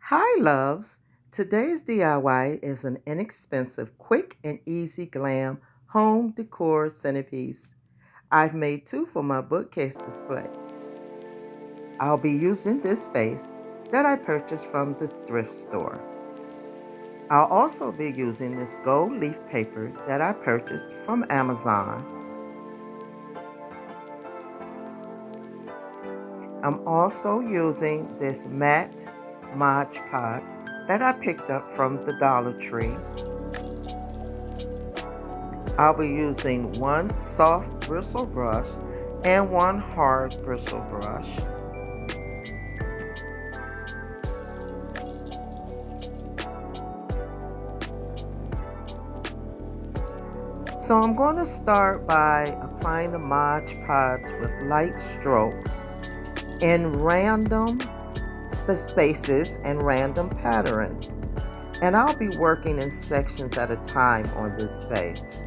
Hi, loves. Today's DIY is an inexpensive, quick, and easy glam home decor centerpiece. I've made two for my bookcase display. I'll be using this vase that I purchased from the thrift store. I'll also be using this gold leaf paper that I purchased from Amazon. I'm also using this matte Mod Podge that I picked up from the Dollar Tree. I'll be using one soft bristle brush and one hard bristle brush. So I'm going to start by applying the Mod Podge with light strokes in random spaces and random patterns. And I'll be working in sections at a time on this vase.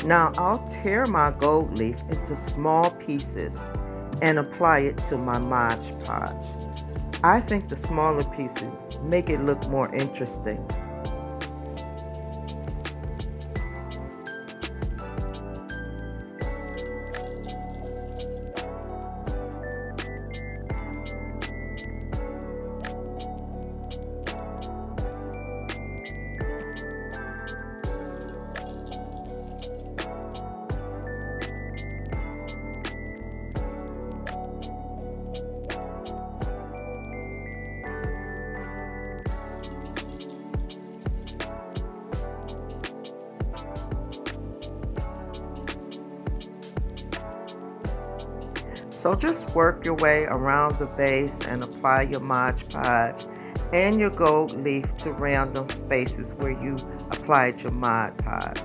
Now I'll tear my gold leaf into small pieces and apply it to my Mod Podge. I think the smaller pieces make it look more interesting. So just work your way around the base and apply your Mod Podge and your gold leaf to random spaces where you applied your Mod Podge.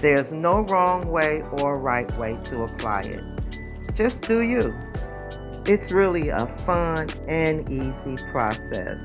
There's no wrong way or right way to apply it. Just do you. It's really a fun and easy process.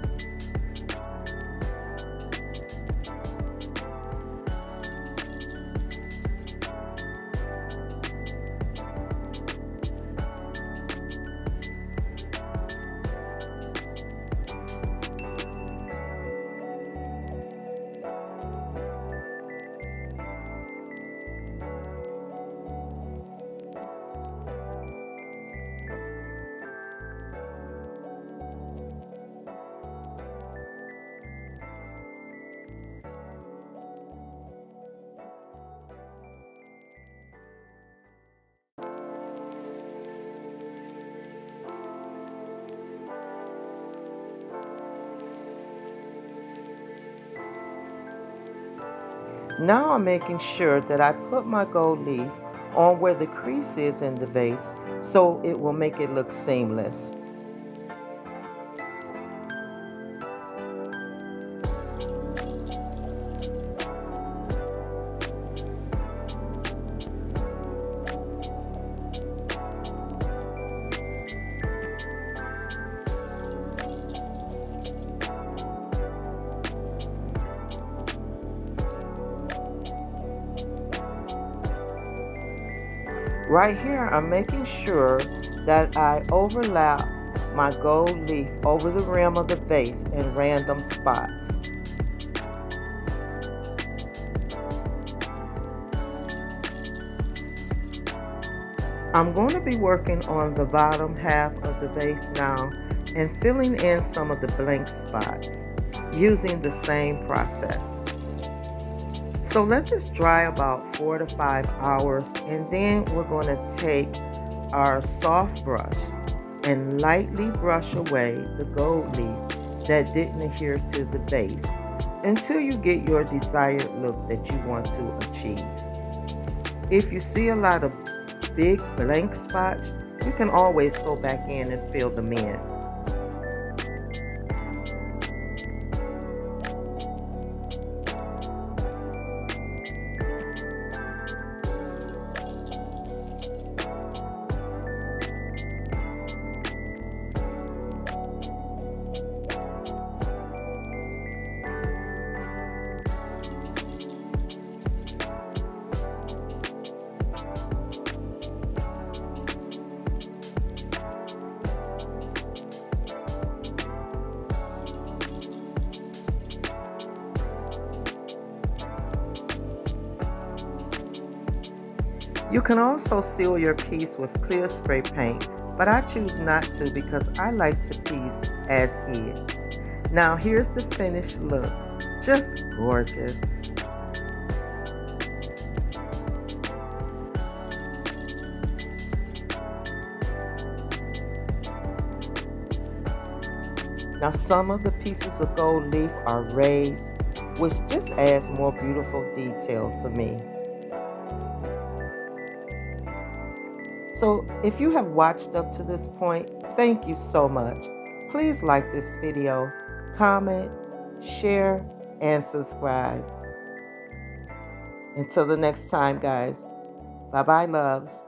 Now I'm making sure that I put my gold leaf on where the crease is in the vase so it will make it look seamless. Right here, I'm making sure that I overlap my gold leaf over the rim of the vase in random spots. I'm going to be working on the bottom half of the vase now and filling in some of the blank spots using the same process. So let this dry about 4 to 5 hours, and then we're going to take our soft brush and lightly brush away the gold leaf that didn't adhere to the base until you get your desired look that you want to achieve. If you see a lot of big blank spots, you can always go back in and fill them in. You can also seal your piece with clear spray paint, but I choose not to because I like the piece as is. Now here's the finished look. Just gorgeous. Now some of the pieces of gold leaf are raised, which just adds more beautiful detail to me. So if you have watched up to this point, thank you so much. Please like this video, comment, share, and subscribe. Until the next time, guys. Bye-bye, loves.